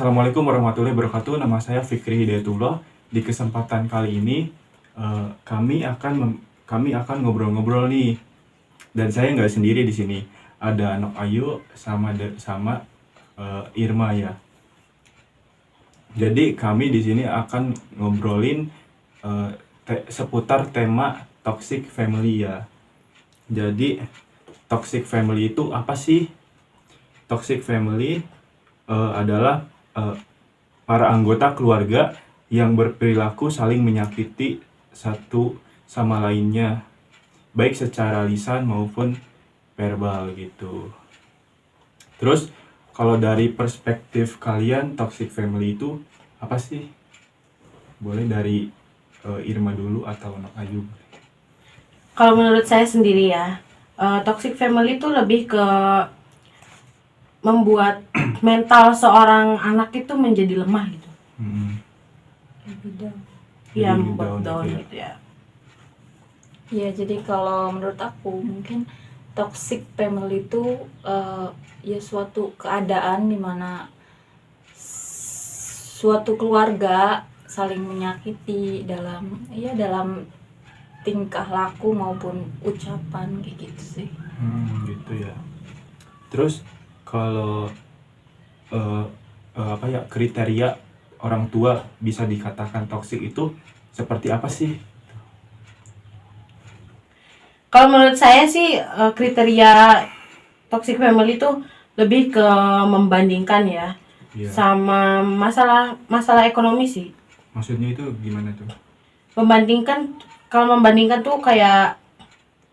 Assalamualaikum warahmatullahi wabarakatuh. Nama saya Fikri Hidayatullah. Di kesempatan kali ini kami akan ngobrol-ngobrol nih. Dan saya nggak sendiri di sini. Ada Nok Ayu sama Irma ya. Jadi kami di sini akan ngobrolin seputar tema toxic family ya. Jadi toxic family itu apa sih? Toxic family adalah para anggota keluarga yang berperilaku saling menyakiti satu sama lainnya, baik secara lisan maupun verbal gitu. Terus kalau dari perspektif kalian, toxic family itu apa sih? Boleh dari Irma dulu atau Nok Ayu? Kalau menurut saya sendiri ya, toxic family itu lebih ke membuat mental seorang anak itu menjadi lemah gitu. Iya, membuat down gitu ya. Ya, jadi kalau menurut aku mungkin toxic family itu ya suatu keadaan di mana suatu keluarga saling menyakiti dalam tingkah laku maupun ucapan kayak gitu sih. Gitu ya. Terus kalau kriteria orang tua bisa dikatakan toksik itu seperti apa sih? Kalau menurut saya sih kriteria toxic family itu lebih ke membandingkan ya, sama masalah ekonomi sih. Maksudnya itu gimana tuh? Kalau membandingkan tuh kayak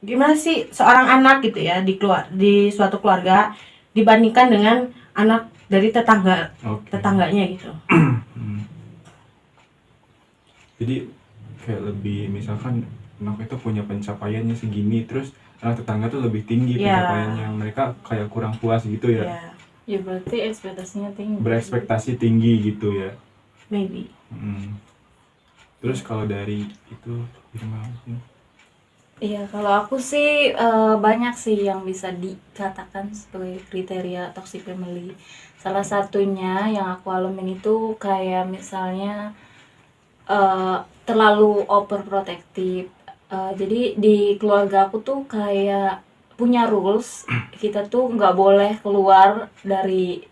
gimana sih seorang anak gitu ya di suatu keluarga dibandingkan dengan anak dari tetangganya gitu. Jadi kayak lebih misalkan anak itu punya pencapaiannya segini, terus anak tetangga tuh lebih tinggi pencapaiannya, mereka kayak kurang puas gitu ya. Ya berarti ekspektasinya tinggi. Berekspektasi tinggi gitu ya. Maybe. Terus kalau dari itu Irma? Iya, kalau aku sih banyak sih yang bisa dikatakan sebagai kriteria toxic family. Salah satunya yang aku alamin itu kayak misalnya terlalu overprotective. Jadi di keluarga aku tuh kayak punya rules, kita tuh nggak boleh keluar dari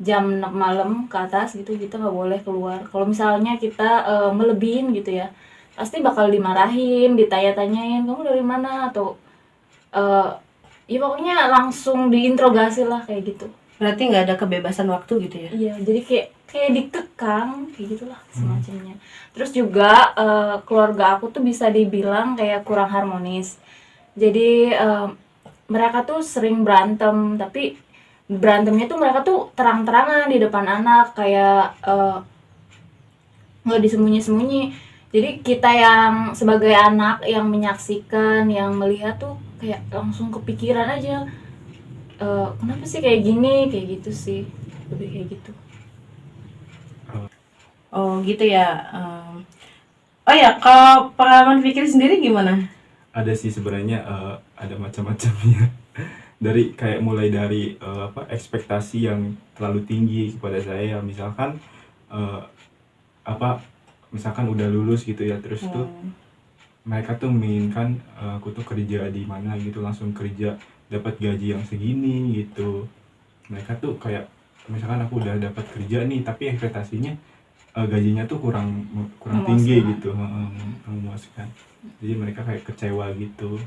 jam 6 malam ke atas gitu, kita nggak boleh keluar. Kalau misalnya kita melebihin gitu ya, pasti bakal dimarahin, ditanya-tanyain kamu dari mana, atau ya pokoknya langsung diinterogasi lah kayak gitu. Berarti nggak ada kebebasan waktu gitu ya? Iya, jadi kayak dikekang kayak gitulah semacamnya. Terus juga keluarga aku tuh bisa dibilang kayak kurang harmonis. Jadi mereka tuh sering berantem, tapi berantemnya tuh mereka tuh terang-terangan di depan anak, kayak nggak disembunyi-sembunyi. Jadi kita yang sebagai anak yang menyaksikan, yang melihat tuh kayak langsung kepikiran aja, kenapa sih kayak gini, kayak gitu sih, lebih kayak gitu. Oh gitu ya. Oh ya, kalau pengalaman Fikri sendiri gimana? Ada sih sebenarnya, ada macam-macamnya. Dari kayak mulai dari ekspektasi yang terlalu tinggi kepada saya, misalkan misalkan udah lulus gitu ya, terus tuh mereka tuh menginginkan aku tuh kerja di mana gitu, langsung kerja dapat gaji yang segini gitu. Mereka tuh kayak misalkan aku udah dapat kerja nih, tapi ekspektasinya gajinya tuh kurang tinggi gitu, memuaskan. Jadi mereka kayak kecewa gitu.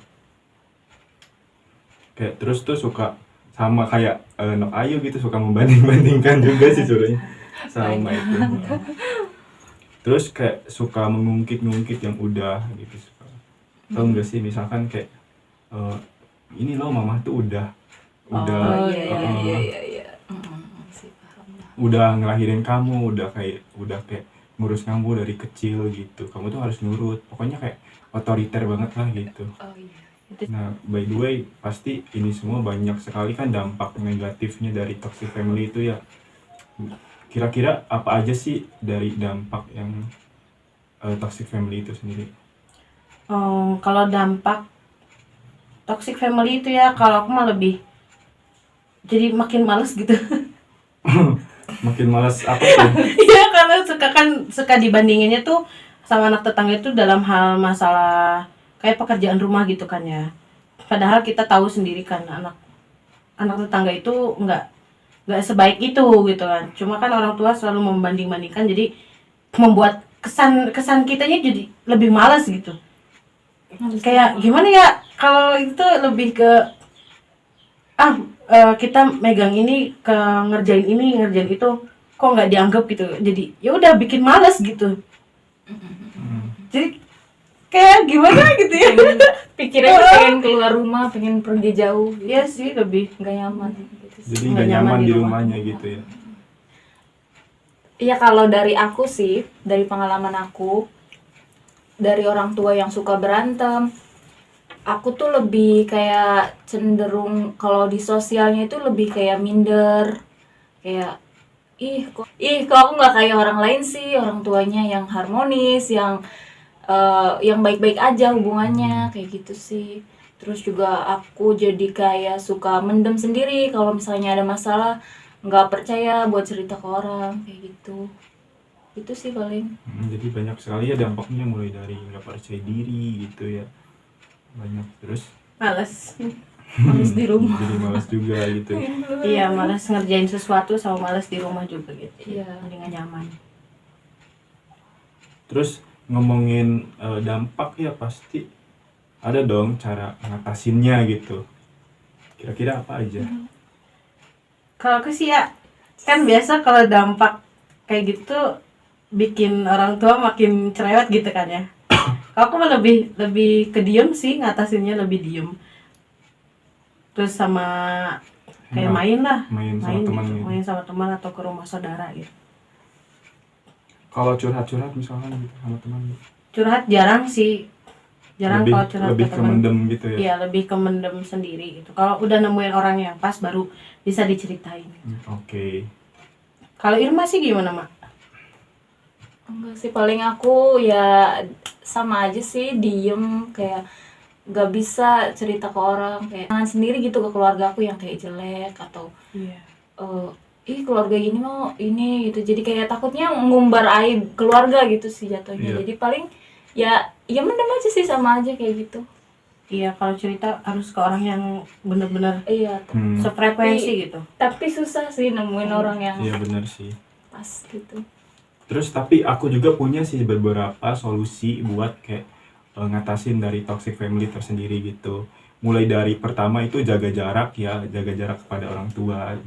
Kayak terus tuh suka sama kayak Nok Ayu gitu, suka membanding-bandingkan juga sih sebenarnya sama itu. Terus kayak suka mengungkit-ngungkit yang udah gitu. Tahu nggak sih, misalkan kayak ini loh mama tuh udah udah ngelahirin kamu, udah kayak ngurus kamu dari kecil gitu, kamu tuh harus nurut, pokoknya kayak otoriter banget lah gitu. Nah, by the way, pasti ini semua banyak sekali kan dampak negatifnya dari toxic family itu ya. Kira-kira apa aja sih dari dampak yang toxic family itu sendiri? Kalau dampak toxic family itu ya, kalau aku mah lebih jadi makin males gitu. Makin malas apa tuh? Iya, karena suka dibandinginnya tuh sama anak tetangga itu dalam hal masalah kayak pekerjaan rumah gitu kan ya. Padahal kita tahu sendiri kan anak tetangga itu nggak sebaik itu gitu kan. Cuma kan orang tua selalu membanding-bandingkan, jadi membuat kesan kitanya jadi lebih malas gitu. Kayak gimana ya, kalau itu lebih ke kita megang ini, ke ngerjain ini ngerjain itu kok nggak dianggap gitu, jadi ya udah bikin malas gitu. Jadi kayak gimana gitu ya. Pikirannya pengen keluar rumah, pengen pergi jauh gitu. Iya sih, lebih Nggak nyaman gitu sih. Jadi nggak nyaman di rumahnya gitu ya. Iya, kalau dari aku sih, dari pengalaman aku, dari orang tua yang suka berantem, aku tuh lebih kayak cenderung kalau di sosialnya itu lebih kayak minder, kayak ih kok aku nggak kayak orang lain sih, orang tuanya yang harmonis, yang baik-baik aja hubungannya, kayak gitu sih. Terus juga aku jadi kayak suka mendem sendiri kalau misalnya ada masalah, nggak percaya buat cerita ke orang, kayak gitu. Itu sih paling. Jadi banyak sekali ya dampaknya, mulai dari nggak percaya diri gitu ya. Banyak, terus malas Di rumah. jadi malas juga gitu. iya, malas ngerjain sesuatu sama malas di rumah juga gitu. Iya. Jadi nggak nyaman. Terus ngomongin dampak ya, pasti ada dong cara ngatasinnya gitu. Kira-kira apa aja? Kalau aku sih ya, kan biasa kalau dampak kayak gitu bikin orang tua makin cerewet gitu kan ya. Kalau aku mah lebih ke diem sih, ngatasinnya lebih diem. Terus sama kayak main sama teman gitu. gitu. Main sama teman atau ke rumah saudara gitu. Kalau curhat misalkan gitu sama teman, Curhat jarang sih. Jarang kalau curhat lebih ke ke teman. mendem gitu ya. Iya, lebih ke mendem sendiri gitu. Kalau udah nemuin orang yang pas baru bisa diceritain. Oke. Kalau Irma sih gimana, Mak? Enggak sih, paling aku ya sama aja sih, diem, kayak nggak bisa cerita ke orang, kayak jangan sendiri gitu ke keluarga aku yang kayak jelek atau Iya. ih keluarga ini mau ini gitu, jadi kayak takutnya ngumbar aib keluarga gitu sih jatuhnya. Iya. Jadi paling ya mendem aja sih, sama aja kayak gitu. Iya, kalau cerita harus ke orang yang benar-benar Iya, sefrekuensi gitu. tapi susah sih nemuin orang yang Iya benar sih. pas gitu. Terus tapi aku juga punya sih beberapa solusi buat kayak ngatasin dari toxic family tersendiri gitu. Mulai dari pertama itu jaga jarak kepada orang tua.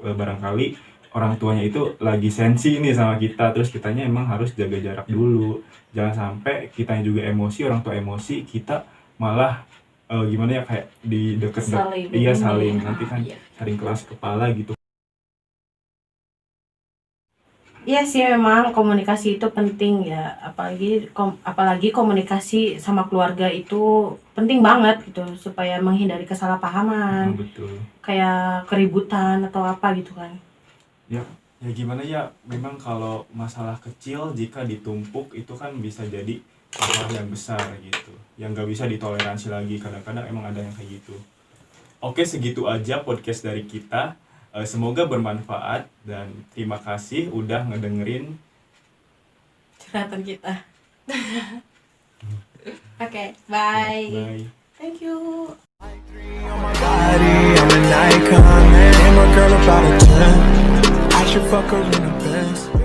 Barangkali orang tuanya itu lagi sensi nih sama kita, terus kitanya emang harus jaga jarak dulu. Jangan sampai kitanya juga emosi, orang tua emosi, kita malah gimana ya, kayak di Saling. saling nanti kan Iya. saling keras kepala gitu. Iya sih, memang komunikasi itu penting ya, apalagi komunikasi sama keluarga itu penting banget gitu, supaya menghindari kesalahpahaman, Betul. kayak keributan atau apa gitu kan. Ya gimana ya, memang kalau masalah kecil jika ditumpuk itu kan bisa jadi masalah yang besar gitu, yang nggak bisa ditoleransi lagi. Kadang-kadang emang ada yang kayak gitu. Oke, segitu aja podcast dari kita. Semoga bermanfaat dan terima kasih udah ngedengerin Curhatan kita. Oke, bye. Bye. Thank you. On my body, I'm an icon, man. I'm a girl about a 10. I should fuck her in the Benz.